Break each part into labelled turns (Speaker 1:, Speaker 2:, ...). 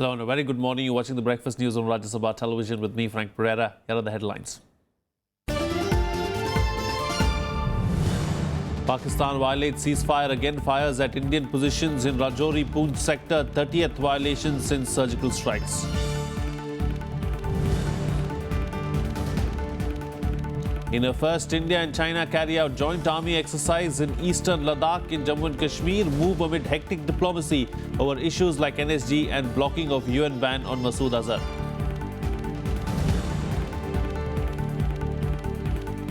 Speaker 1: Hello and a very good morning. You're watching the Breakfast News on Rajya Sabha television with me, Frank Pereira. Here are the headlines. Pakistan violates ceasefire again, fires at Indian positions in Rajouri Poonch sector, 30th violation since surgical strikes. In a first, India and China carry out joint army exercise in eastern Ladakh in Jammu and Kashmir, move amid hectic diplomacy over issues like NSG and blocking of UN ban on Masood Azhar.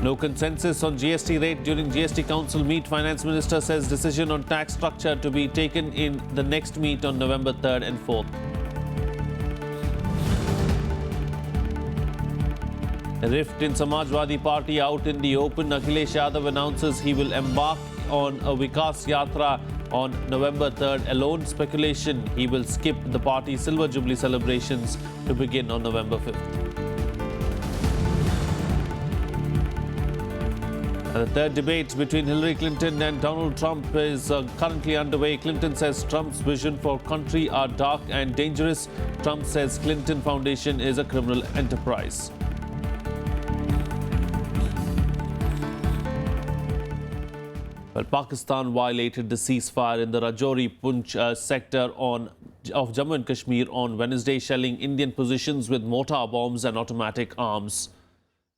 Speaker 1: No consensus on GST rate during GST Council meet. Finance Minister says decision on tax structure to be taken in the next meet on November 3rd and 4th. A rift in Samajwadi Party out in the open. Akhilesh Yadav announces he will embark on a Vikas Yatra on November 3rd alone. Speculation he will skip the party's Silver Jubilee celebrations to begin on November 5th. And the third debate between Hillary Clinton and Donald Trump is currently underway. Clinton says Trump's vision for country are dark and dangerous. Trump says Clinton Foundation is a criminal enterprise. Well, Pakistan violated the ceasefire in the Rajouri Poonch sector of Jammu and Kashmir on Wednesday, shelling Indian positions with mortar bombs and automatic arms.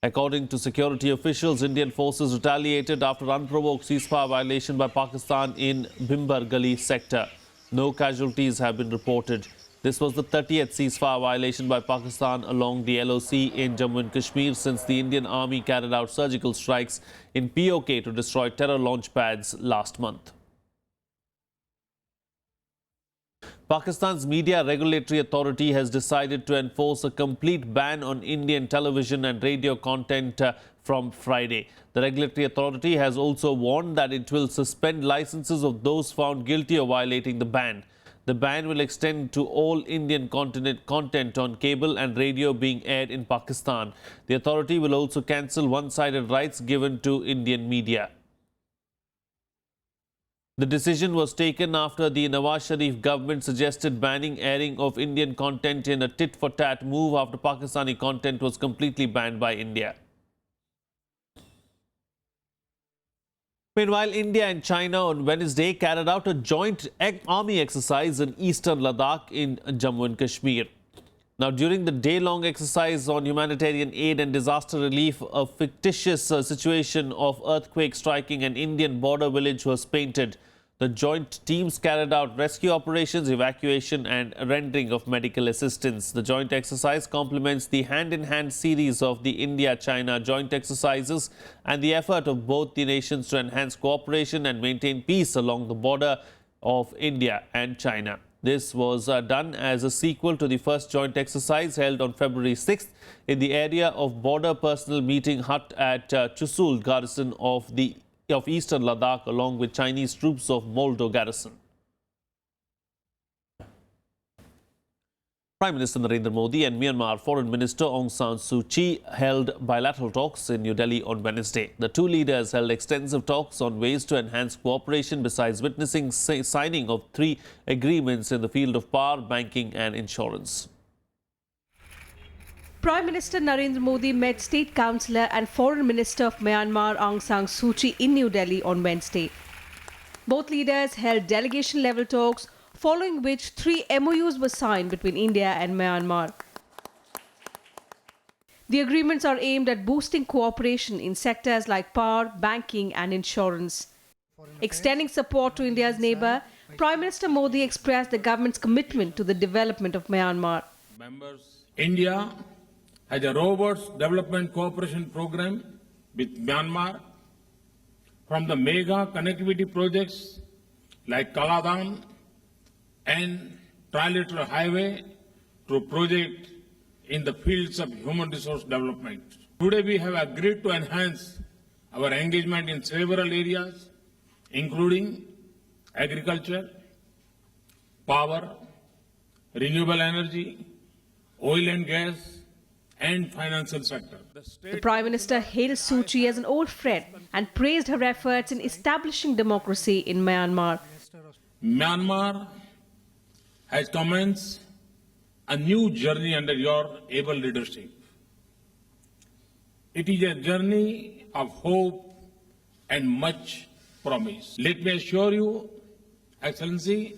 Speaker 1: According to security officials, Indian forces retaliated after unprovoked ceasefire violation by Pakistan in Bhimbar Gali sector. No casualties have been reported. This was the 30th ceasefire violation by Pakistan along the LOC in Jammu and Kashmir since the Indian army carried out surgical strikes in POK to destroy terror launch pads last month. Pakistan's Media Regulatory Authority has decided to enforce a complete ban on Indian television and radio content from Friday. The Regulatory Authority has also warned that it will suspend licenses of those found guilty of violating the ban. The ban will extend to all Indian content on cable and radio being aired in Pakistan. The authority will also cancel one-sided rights given to Indian media. The decision was taken after the Nawaz Sharif government suggested banning airing of Indian content in a tit-for-tat move after Pakistani content was completely banned by India. Meanwhile, India and China on Wednesday carried out a joint army exercise in eastern Ladakh in Jammu and Kashmir. Now, during the day-long exercise on humanitarian aid and disaster relief, a fictitious situation of earthquake striking an Indian border village was painted. The joint teams carried out rescue operations, evacuation and rendering of medical assistance. The joint exercise complements the hand-in-hand series of the India-China joint exercises and the effort of both the nations to enhance cooperation and maintain peace along the border of India and China. This was done as a sequel to the first joint exercise held on February 6th in the area of border personnel meeting hut at Mosul garrison of eastern Ladakh along with Chinese troops of Moldo garrison. Prime Minister Narendra Modi and Myanmar Foreign Minister Aung San Suu Kyi held bilateral talks in New Delhi on Wednesday. The two leaders held extensive talks on ways to enhance cooperation besides witnessing signing of 3 agreements in the field of power, banking and insurance.
Speaker 2: Prime Minister Narendra Modi met State Councillor and Foreign Minister of Myanmar Aung San Suu Kyi in New Delhi on Wednesday. Both leaders held delegation-level talks, following which 3 MOUs were signed between India and Myanmar. The agreements are aimed at boosting cooperation in sectors like power, banking and insurance. Extending support to India's neighbour, Prime Minister Modi expressed the government's commitment to the development of Myanmar.
Speaker 3: India has a robust development cooperation program with Myanmar, from the mega connectivity projects like Kaladan and trilateral highway to project in the fields of human resource development. Today we have agreed to enhance our engagement in several areas, including agriculture, power, renewable energy, oil and gas, and financial sector.
Speaker 2: The Prime Minister hailed Suu Kyi as an old friend and praised her efforts in establishing democracy in Myanmar.
Speaker 3: Myanmar has commenced a new journey under your able leadership. It is a journey of hope and much promise. Let me assure you, Excellency,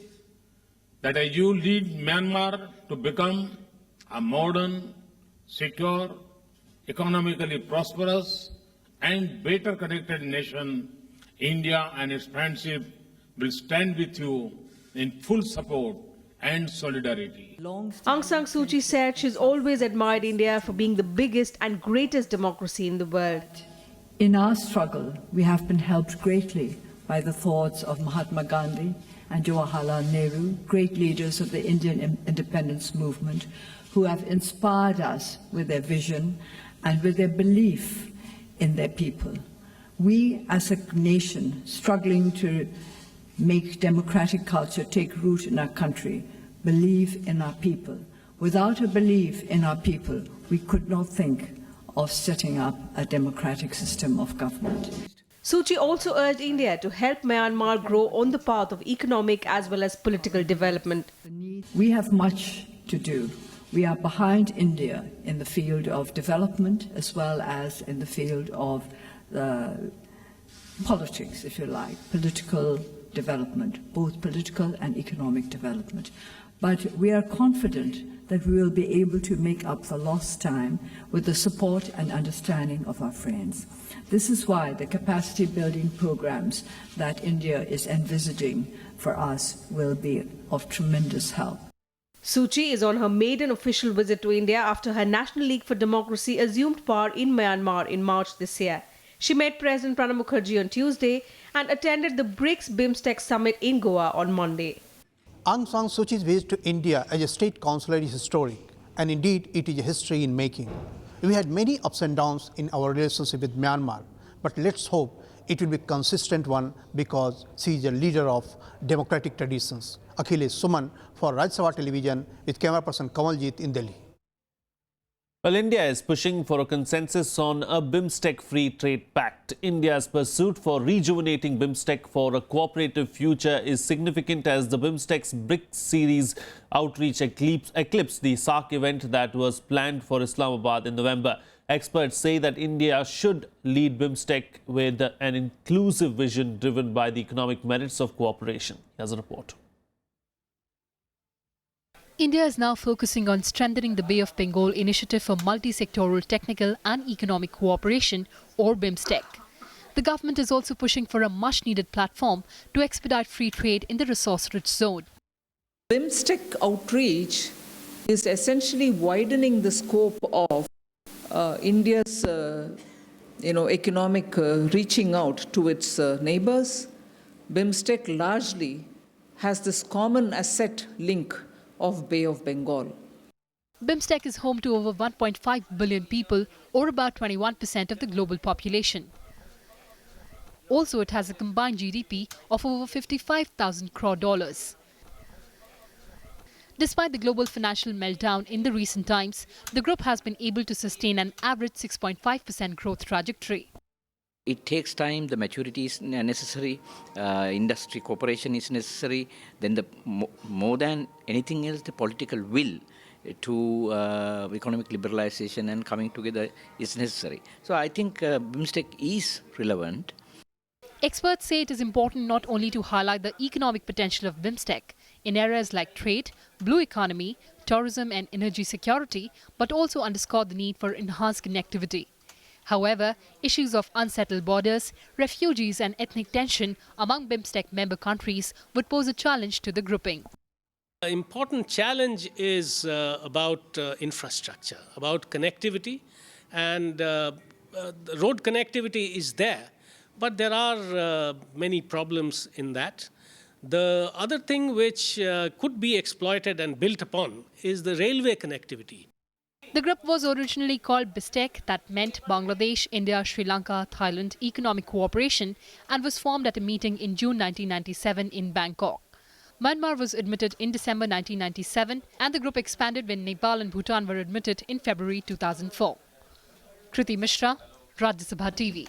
Speaker 3: that as you lead Myanmar to become a modern, secure, economically prosperous and better connected nation, India and its friendship will stand with you in full support and solidarity.
Speaker 2: Aung San Suu Kyi said she's always admired India for being the biggest and greatest democracy in the world.
Speaker 4: In our struggle, we have been helped greatly by the thoughts of Mahatma Gandhi and Jawaharlal Nehru, great leaders of the Indian independence movement, who have inspired us with their vision and with their belief in their people. We, as a nation struggling to make democratic culture take root in our country, believe in our people. Without a belief in our people, we could not think of setting up a democratic system of government.
Speaker 2: Suu Kyi also urged India to help Myanmar grow on the path of economic as well as political development.
Speaker 4: We have much to do. We are behind India in the field of development as well as in the field of politics, if you like, political development, both political and economic development. But we are confident that we will be able to make up the lost time with the support and understanding of our friends. This is why the capacity building programs that India is envisaging for us will be of tremendous help.
Speaker 2: Suu Kyi is on her maiden official visit to India after her National League for Democracy assumed power in Myanmar in March this year. She met President Pranab Mukherjee on Tuesday and attended the BRICS BIMSTEC summit in Goa on Monday.
Speaker 5: Aung San Suu Kyi's visit to India as a state councillor is historic, and indeed it is a history in making. We had many ups and downs in our relationship with Myanmar, but let's hope it will be a consistent one because she is a leader of democratic traditions. Akhilesh Suman for Rajya Sabha television with camera person Kamaljeet in Delhi.
Speaker 1: Well, India is pushing for a consensus on a BIMSTEC free trade pact. India's pursuit for rejuvenating BIMSTEC for a cooperative future is significant as the BIMSTEC's BRICS series outreach eclipsed the SAARC event that was planned for Islamabad in November. Experts say that India should lead BIMSTEC with an inclusive vision driven by the economic merits of cooperation. Here's a report.
Speaker 6: India is now focusing on strengthening the Bay of Bengal initiative for multi-sectoral technical and economic cooperation, or BIMSTEC. The government is also pushing for a much-needed platform to expedite free trade in the resource-rich zone.
Speaker 7: BIMSTEC outreach is essentially widening the scope of India's economic reaching out to its neighbors. BIMSTEC largely has this common asset link of Bay of Bengal.
Speaker 6: BIMSTEC is home to over 1.5 billion people, or about 21% of the global population. Also, it has a combined GDP of over 55,000 crore dollars. Despite the global financial meltdown in the recent times, the group has been able to sustain an average 6.5% growth trajectory.
Speaker 8: It takes time, the maturity is necessary, industry cooperation is necessary, then more than anything else, the political will to economic liberalization and coming together is necessary. So I think BIMSTEC is relevant.
Speaker 6: Experts say it is important not only to highlight the economic potential of BIMSTEC in areas like trade, blue economy, tourism and energy security, but also underscore the need for enhanced connectivity. However, issues of unsettled borders, refugees and ethnic tension among BIMSTEC member countries would pose a challenge to the grouping.
Speaker 9: An important challenge is about infrastructure, about connectivity, and road connectivity is there, but there are many problems in that. The other thing which could be exploited and built upon is the railway connectivity.
Speaker 6: The group was originally called BISTEC, that meant Bangladesh, India, Sri Lanka, Thailand Economic Cooperation, and was formed at a meeting in June 1997 in Bangkok. Myanmar was admitted in December 1997 and the group expanded when Nepal and Bhutan were admitted in February 2004. Kriti Mishra, Rajya Sabha TV.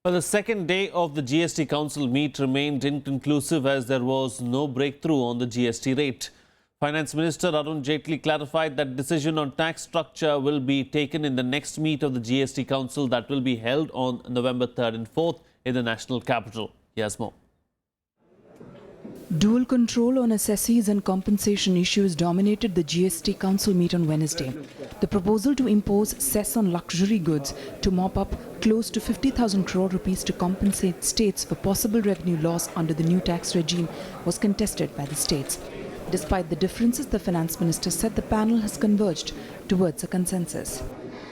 Speaker 1: Well, the second day of the GST Council meet remained inconclusive as there was no breakthrough on the GST rate. Finance Minister Arun Jaitley clarified that decision on tax structure will be taken in the next meet of the GST Council that will be held on November 3rd and 4th in the national capital. Here's more.
Speaker 10: Dual control on assessees and compensation issues dominated the GST Council meet on Wednesday. The proposal to impose cess on luxury goods to mop up close to 50,000 crore rupees to compensate states for possible revenue loss under the new tax regime was contested by the states. Despite the differences, the finance minister said the panel has converged towards a consensus.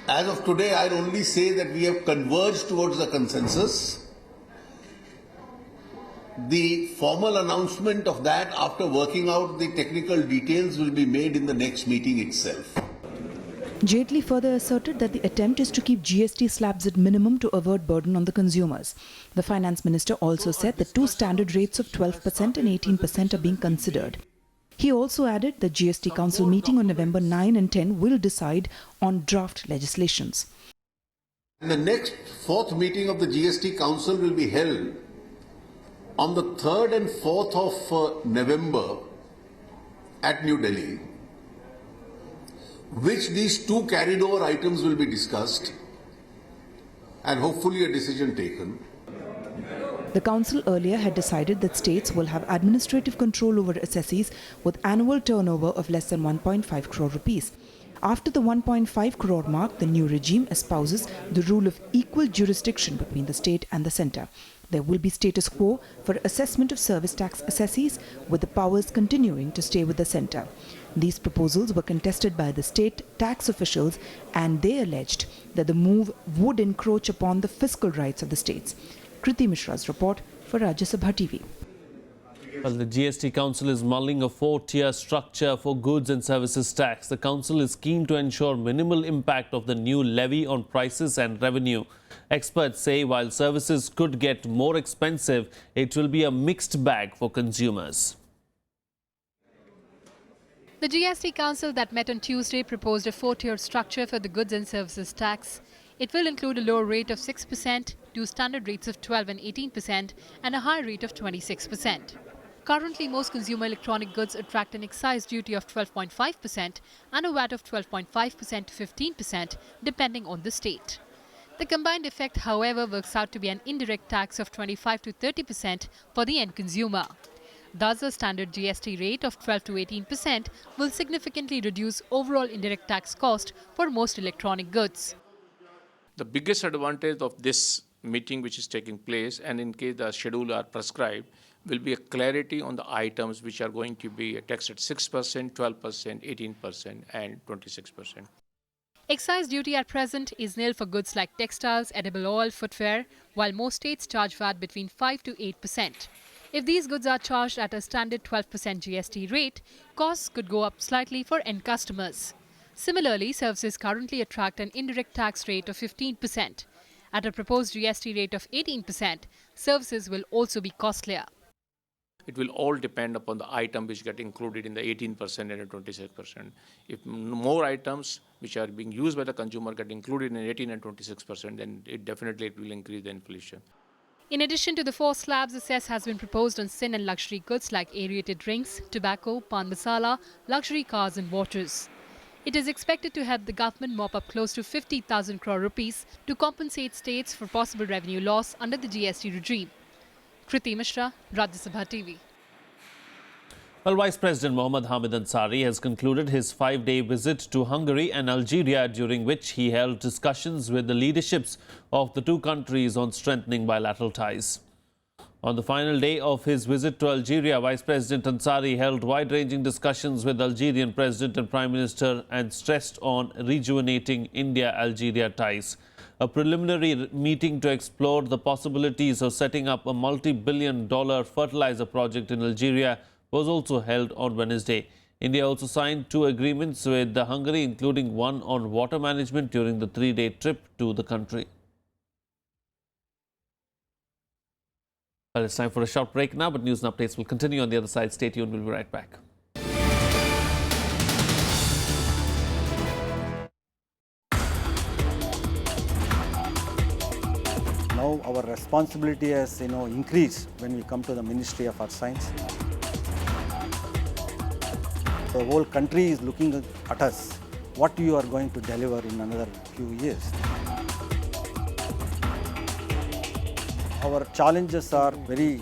Speaker 11: As of today, I'd only say that we have converged towards a consensus. The formal announcement of that, after working out the technical details, will be made in the next meeting itself.
Speaker 10: Jaitley further asserted that the attempt is to keep GST slabs at minimum to avert burden on the consumers. The finance minister also said that two standard rates of 12% and 18% are being considered. He also added the GST Council meeting on November 9 and 10 will decide on draft legislations.
Speaker 11: And the next fourth meeting of the GST Council will be held on the 3rd and 4th of November at New Delhi, which these two carried over items will be discussed and hopefully a decision taken.
Speaker 10: The council earlier had decided that states will have administrative control over assessees with annual turnover of less than 1.5 crore rupees. After the 1.5 crore mark, the new regime espouses the rule of equal jurisdiction between the state and the centre. There will be status quo for assessment of service tax assessees, with the powers continuing to stay with the centre. These proposals were contested by the state tax officials, and they alleged that the move would encroach upon the fiscal rights of the states. Kriti Mishra's report for Rajya Sabha TV.
Speaker 1: Well, the GST Council is mulling a four-tier structure for goods and services tax. The Council is keen to ensure minimal impact of the new levy on prices and revenue. Experts say while services could get more expensive, it will be a mixed bag for consumers.
Speaker 6: The GST Council that met on Tuesday proposed a four-tier structure for the goods and services tax. It will include a lower rate of 6%, two standard rates of 12 and 18%, and a high rate of 26%. Currently, most consumer electronic goods attract an excise duty of 12.5% and a VAT of 12.5% to 15%, depending on the state. The combined effect, however, works out to be an indirect tax of 25 to 30% for the end consumer. Thus, a standard GST rate of 12 to 18% will significantly reduce overall indirect tax cost for most electronic goods.
Speaker 12: The biggest advantage of this meeting which is taking place, and in case the schedule are prescribed, will be a clarity on the items which are going to be taxed at 6%, 12%, 18% and 26%.
Speaker 6: Excise duty at present is nil for goods like textiles, edible oil, footwear, while most states charge VAT between 5 to 8%. If these goods are charged at a standard 12% GST rate, costs could go up slightly for end customers. Similarly, services currently attract an indirect tax rate of 15%. At a proposed GST rate of 18%, services will also be costlier.
Speaker 12: It will all depend upon the item which get included in the 18% and the 26%. If more items which are being used by the consumer get included in 18 and 26%, then it will increase the inflation.
Speaker 6: In addition to the four slabs, a cess has been proposed on sin and luxury goods like aerated drinks, tobacco, pan masala, luxury cars and watches. It is expected to help the government mop up close to 50,000 crore rupees to compensate states for possible revenue loss under the GST regime. Kriti Mishra, Rajya Sabha TV.
Speaker 1: Well, Vice President Mohammad Hamid Ansari has concluded his 5-day visit to Hungary and Algeria, during which he held discussions with the leaderships of the two countries on strengthening bilateral ties. On the final day of his visit to Algeria, Vice President Ansari held wide-ranging discussions with Algerian President and Prime Minister and stressed on rejuvenating India-Algeria ties. A preliminary meeting to explore the possibilities of setting up a multi-billion-dollar fertilizer project in Algeria was also held on Wednesday. India also signed 2 agreements with Hungary, including one on water management during the 3-day trip to the country. Well, it's time for a short break now, but news and updates will continue on the other side. Stay tuned, we'll be right back.
Speaker 13: Now our responsibility has increased when we come to the Ministry of Earth Science. The whole country is looking at us, what you are going to deliver in another few years. Our challenges are very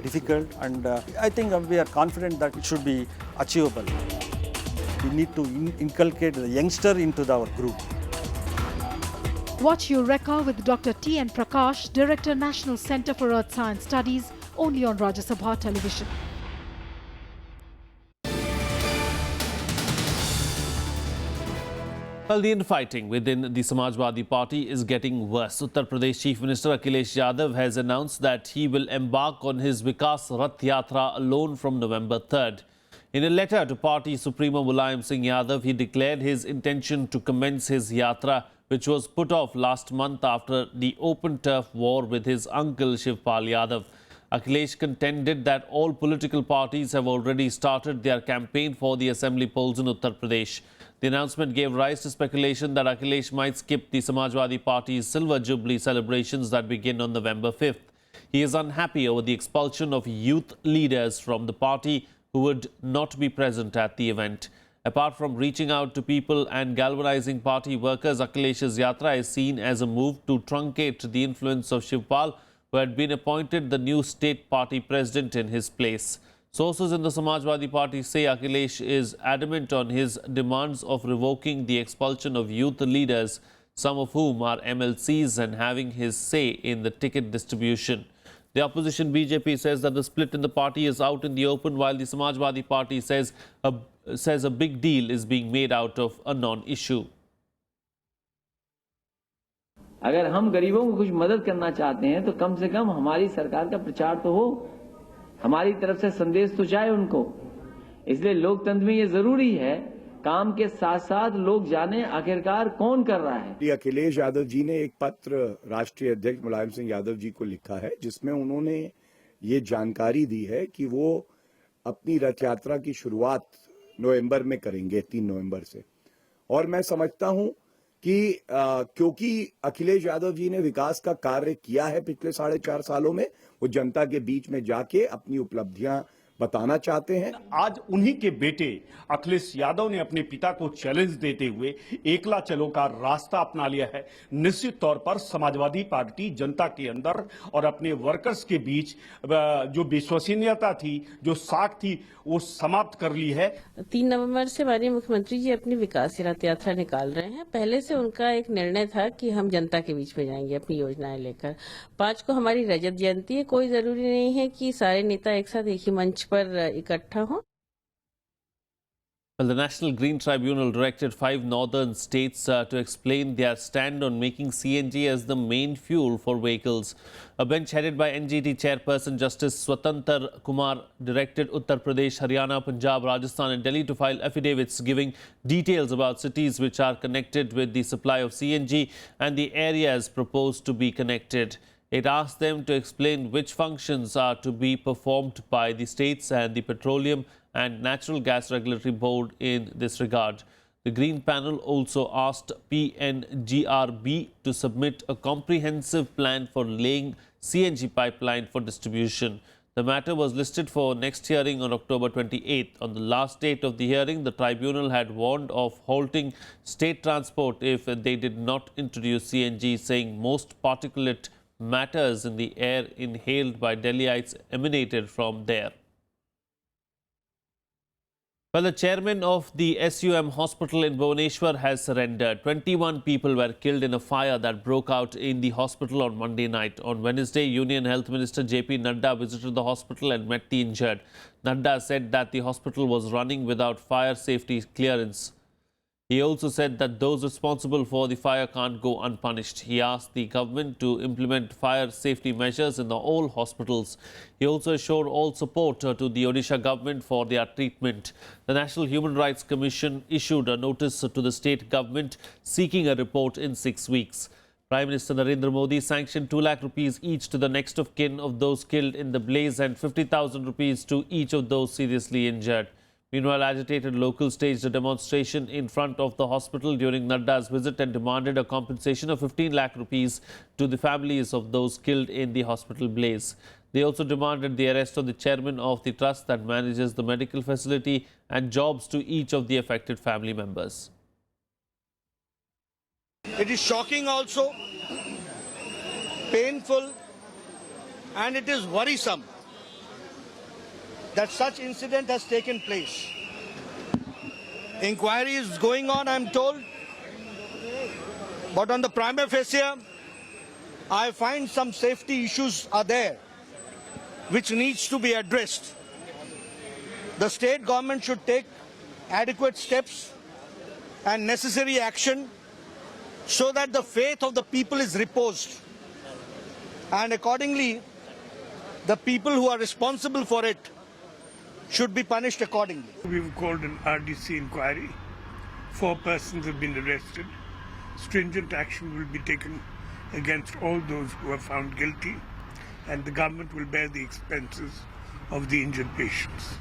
Speaker 13: difficult, and I think we are confident that it should be achievable. We need to inculcate the youngster into our group.
Speaker 6: Watch Eureka with Dr. T. N. Prakash, Director, National Centre for Earth Science Studies, only on Rajya Sabha television.
Speaker 1: Well, the infighting within the Samajwadi Party is getting worse. Uttar Pradesh Chief Minister Akhilesh Yadav has announced that he will embark on his Vikas Rath Yatra alone from November 3rd. In a letter to party Supremo Mulayam Singh Yadav, he declared his intention to commence his yatra, which was put off last month after the open turf war with his uncle Shivpal Yadav. Akhilesh contended that all political parties have already started their campaign for the assembly polls in Uttar Pradesh. The announcement gave rise to speculation that Akhilesh might skip the Samajwadi Party's Silver Jubilee celebrations that begin on November 5th. He is unhappy over the expulsion of youth leaders from the party who would not be present at the event. Apart from reaching out to people and galvanizing party workers, Akhilesh's yatra is seen as a move to truncate the influence of Shivpal, who had been appointed the new state party president in his place. Sources in the Samajwadi Party say Akhilesh is adamant on his demands of revoking the expulsion of youth leaders, some of whom are MLCs, and having his say in the ticket distribution. The opposition BJP says that the split in the party is out in the open, while the Samajwadi Party says a big deal is being made out of a non-issue.
Speaker 14: अगर हम गरीबों को कुछ मदद करना चाहते हैं तो कम से कम हमारी सरकार का प्रचार तो हो, हमारी तरफ से संदेश तो जाए उनको। इसलिए लोकतंत्र में ये जरूरी है काम के साथ साथ लोग जाने आखिरकार कौन कर रहा है।
Speaker 15: अखिलेश यादव जी ने एक पत्र राष्ट्रीय अध्यक्ष मुलायम सिंह यादव जी को लिखा है, जिसमें उन्होंने ये जानकारी दी है कि वो अपनी रथ यात्रा की शुरुआत नवंबर में करेंगे, 3 नवंबर से। और मैं समझता हूं कि क्योंकि अखिलेश यादव जी ने विकास का कार्य किया है पिछले 4.5 सालों में, वो जनता के बीच में जाके अपनी उपलब्धियां बताना चाहते हैं।
Speaker 16: आज उन्हीं के बेटे अखिलेश यादव ने अपने पिता को चैलेंज देते हुए एकला चलो का रास्ता अपना लिया है। निश्चित तौर पर समाजवादी पार्टी जनता के अंदर और अपने वर्कर्स के बीच जो विश्वसनीयता थी, जो साख थी, वो समाप्त कर ली है।
Speaker 17: 3 नवंबर से माननीय मुख्यमंत्री जी अपनी विकास रथ यात्रा निकाल रहे हैं। पहले से उनका एक निर्णय था कि हम जनता के बीच में जाएंगे अपनी योजनाएं लेकर। 5 को हमारी रजत जयंती है, कोई जरूरी नहीं है कि सारे नेता एक साथ एक ही मंच पर इकट्ठा हों।
Speaker 1: Well, the National Green Tribunal directed 5 northern states to explain their stand on making CNG as the main fuel for vehicles. A bench headed by NGT chairperson Justice Swatantar Kumar directed Uttar Pradesh, Haryana, Punjab, Rajasthan and Delhi to file affidavits giving details about cities which are connected with the supply of CNG and the areas proposed to be connected. It asked them to explain which functions are to be performed by the states and the Petroleum and Natural Gas Regulatory Board in this regard. The Green Panel also asked PNGRB to submit a comprehensive plan for laying CNG pipeline for distribution. The matter was listed for next hearing on October 28th. On the last date of the hearing, the tribunal had warned of halting state transport if they did not introduce CNG, saying most particulate matters in the air inhaled by Delhiites emanated from there. Well, the chairman of the SUM hospital in Bhubaneswar has surrendered. 21 people were killed in a fire that broke out in the hospital on Monday night. On Wednesday, Union Health Minister JP Nadu visited the hospital and met the injured. Nadu said that the hospital was running without fire safety clearance. He also said that those responsible for the fire can't go unpunished. He asked the government to implement fire safety measures in all hospitals. He also assured all support to the Odisha government for their treatment. The National Human Rights Commission issued a notice to the state government seeking a report in 6 weeks. Prime Minister Narendra Modi sanctioned 2 lakh rupees each to the next of kin of those killed in the blaze and 50,000 rupees to each of those seriously injured. Meanwhile, agitated locals staged a demonstration in front of the hospital during Nadda's visit and demanded a compensation of 15 lakh rupees to the families of those killed in the hospital blaze. They also demanded the arrest of the chairman of the trust that manages the medical facility and jobs to each of the affected family members.
Speaker 18: It is shocking also, painful, and it is worrisome that such incident has taken place. Inquiry is going on, I am told, but on the prima facie, I find some safety issues are there which needs to be addressed. The state government should take adequate steps and necessary action so that the faith of the people is reposed, and accordingly the people who are responsible for it should be punished accordingly.
Speaker 19: We've called an RDC inquiry. 4 persons have been arrested. Stringent action will be taken against all those who are found guilty, and the government will bear the expenses of the injured patients.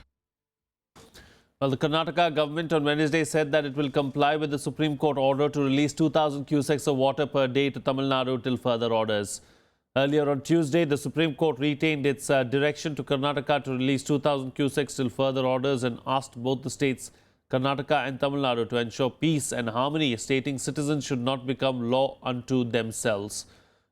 Speaker 1: Well, the Karnataka government on Wednesday said that it will comply with the Supreme Court order to release 2,000 cusecs of water per day to Tamil Nadu till further orders. Earlier on Tuesday, the Supreme Court retained its direction to Karnataka to release 2,000 cusecs till further orders and asked both the states, Karnataka and Tamil Nadu, to ensure peace and harmony, stating citizens should not become law unto themselves.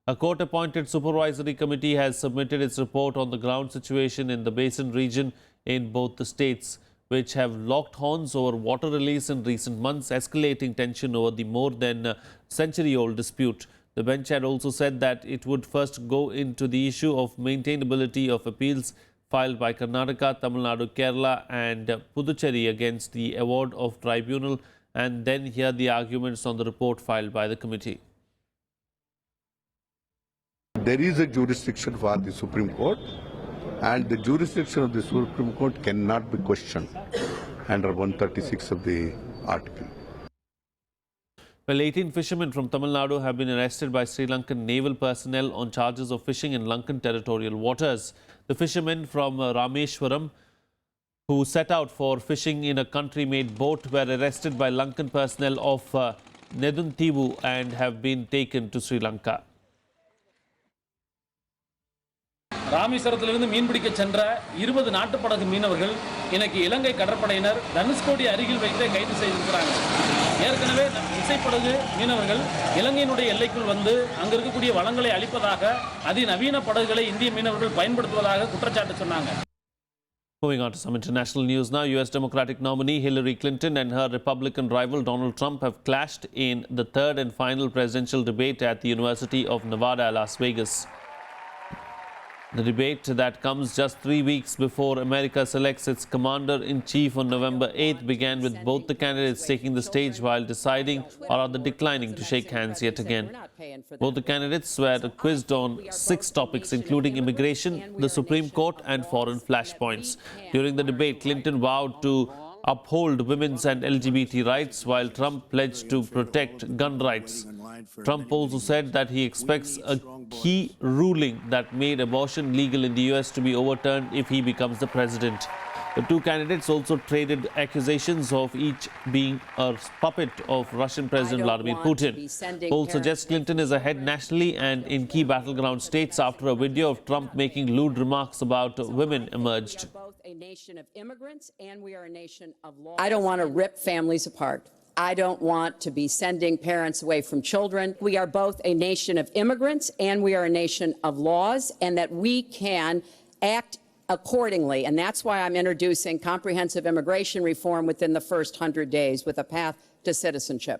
Speaker 1: A court-appointed supervisory committee has submitted its report on the ground situation in the basin region in both the states, which have locked horns over water release in recent months, escalating tension over the more than century-old dispute. The bench had also said that it would first go into the issue of maintainability of appeals filed by Karnataka, Tamil Nadu, Kerala and Puducherry against the award of Tribunal, and then hear the arguments on the report filed by the committee.
Speaker 11: There is a jurisdiction for the Supreme Court, and the jurisdiction of the Supreme Court cannot be questioned under 136 of the article.
Speaker 1: Well, 18 fishermen from Tamil Nadu have been arrested by Sri Lankan naval personnel on charges of fishing in Lankan territorial waters. The fishermen from Rameshwaram, who set out for fishing in a country-made boat, were arrested by Lankan personnel of Neduntivu and have been taken to Sri Lanka.
Speaker 20: ராமேஸ்வரத்திலிருந்து மீன்பிடிக்க சென்ற 20 நாட்டுப்படகு மீனவர்கள் இன்னைக்கு இலங்கை கடற்படையினர் தனுஷ்கோடி அருகில் வைத்து கைது செய்திருக்கிறாங்க. ஏற்கனவே விசைப்படகு மீனவர்கள் இலங்கையினுடைய எல்லைக்குள் வந்து அங்க இருக்கக்கூடிய வளங்களை அழிப்பதாக, அதிநவீன படகுகளை இந்திய மீனவர்கள் பயன்படுத்துவதாக குற்றச்சாட்டு சொன்னாங்க.
Speaker 1: Moving on to some international news now, US Democratic nominee Hillary Clinton and her Republican rival Donald Trump have clashed in the third and final presidential debate at the University of Nevada, Las Vegas. The debate that comes just 3 weeks before America selects its commander-in-chief on November 8th began with both the candidates taking the stage while deciding or rather declining to shake hands yet again. Both the candidates were quizzed on 6 topics, including immigration, the Supreme Court and foreign flashpoints. During the debate, Clinton vowed to uphold women's and LGBT rights, while Trump pledged to protect gun rights. Trump also said that he expects a key ruling that made abortion legal in the US to be overturned if he becomes the president. The two candidates also traded accusations of each being a puppet of Russian President Vladimir Putin. Polls suggest Clinton is ahead nationally and in key battleground states after a video of Trump making lewd remarks about women emerged.
Speaker 21: A nation of immigrants and we are a nation of law. I don't want to rip families apart. I don't want to be sending parents away from children. We are both a nation of immigrants and we are a nation of laws, and that we can act accordingly. And that's why I'm introducing comprehensive immigration reform within the first 100 days with a path to citizenship.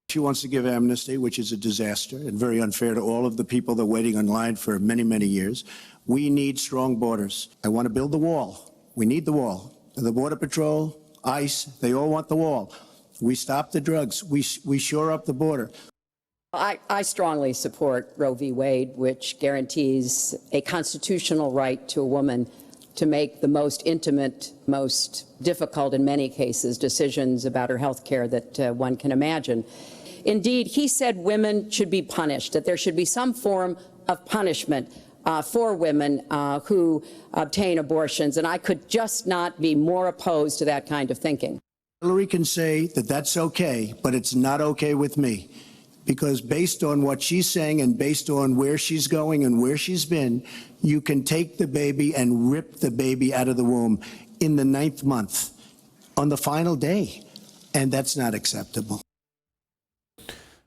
Speaker 22: She wants to give amnesty, which is a disaster and very unfair to all of the people that are waiting in line for many, many years. We need strong borders. I want to build the wall. We need the wall. The Border Patrol, ICE, they all want the wall. We stop the drugs. We shore up the border.
Speaker 21: I strongly support Roe v. Wade, which guarantees a constitutional right to a woman to make the most intimate, most difficult in many cases, decisions about her health care that one can imagine. Indeed, he said women should be punished, that there should be some form of punishment for women who obtain abortions, and I could just not be more opposed to that kind of thinking.
Speaker 22: Hillary can say that that's okay, but it's not okay with me. because based on what she's saying and based on where she's going and where she's been, you can take the baby and rip the baby out of the womb in the 9th month on the final day, and that's not acceptable.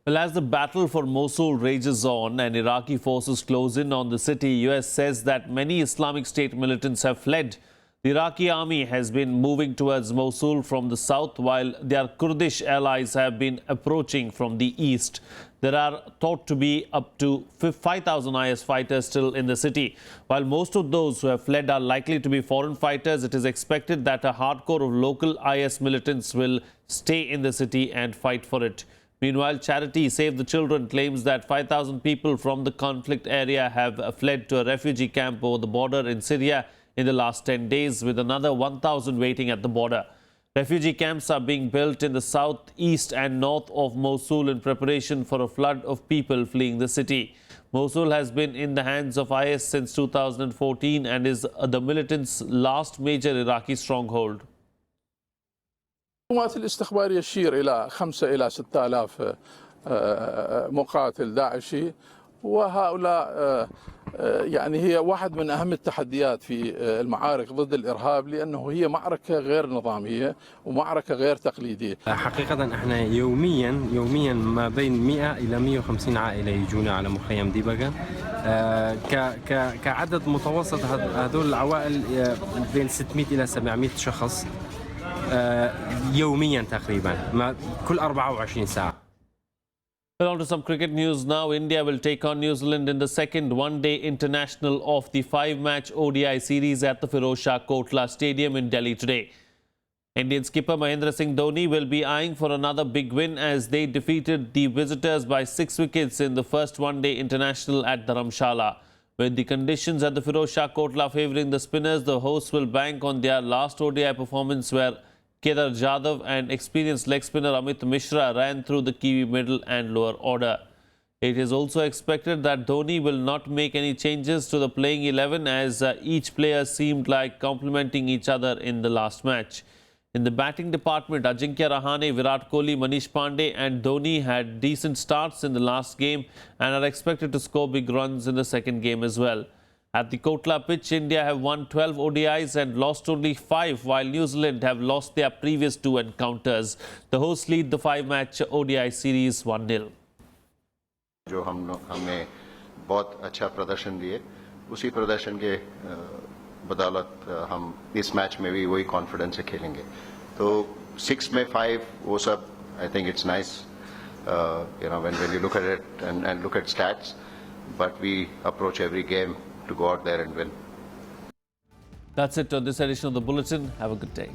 Speaker 1: Well, as the battle for Mosul rages on and Iraqi forces close in on the city, US says that many Islamic State militants have fled. The Iraqi army has been moving towards Mosul from the south, while their Kurdish allies have been approaching from the east. There are thought to be up to 5,000 IS fighters still in the city. While most of those who have fled are likely to be foreign fighters, it is expected that a hardcore of local IS militants will stay in the city and fight for it. Meanwhile, charity Save the Children claims that 5,000 people from the conflict area have fled to a refugee camp over the border in Syria in the last 10 days, with another 1,000 waiting at the border. Refugee camps are being built in the south, east and north of Mosul in preparation for a flood of people fleeing the city. Mosul has been in the hands of IS since 2014 and is the militants' last major Iraqi stronghold.
Speaker 3: المعلومات الاستخبارية تشير إلى 5 إلى 6,000 مقاتل داعشي، وهؤلاء يعني هي واحد من أهم التحديات في المعارك ضد الإرهاب، لأنه هي معركة غير نظامية ومعركة غير تقليدية.
Speaker 4: حقيقة احنا يوميا ما بين 100 إلى 150 عائلة يجونا على مخيم ديبقة. كعدد متوسط هذول العوائل بين 600 إلى 700 شخص يوميا تقريبا كل 24 ساعة.
Speaker 1: Well, on to some cricket news now. India will take on New Zealand in the second one-day international of the 5-match ODI series at the Firozshah Kotla Stadium in Delhi today. Indian skipper Mahendra Singh Dhoni will be eyeing for another big win as they defeated the visitors by 6 wickets in the first one-day international at Dharamshala. With the conditions at the Firozshah Kotla favouring the spinners, the hosts will bank on their last ODI performance where Kedar Jadhav and experienced leg spinner Amit Mishra ran through the Kiwi middle and lower order. It is also expected that Dhoni will not make any changes to the playing 11 as each player seemed like complementing each other in the last match. In the batting department, Ajinkya Rahane, Virat Kohli, Manish Pandey and Dhoni had decent starts in the last game and are expected to score big runs in the second game as well. At the Kotla pitch, India have won 12 ODIs and lost only 5, while New Zealand have lost their previous 2 encounters. The hosts lead the 5-match ODI series 1-0.
Speaker 23: जो हमने बहुत अच्छा प्रदर्शन दिए, उसी प्रदर्शन के बदौलत हम इस मैच में भी वही कॉन्फिडेंस से खेलेंगे. तो 6 में 5 वो सब I think it's nice, when you look at it and look at stats, but we approach every game to go out there and win.
Speaker 1: That's it on this edition of the Bulletin. Have a good day.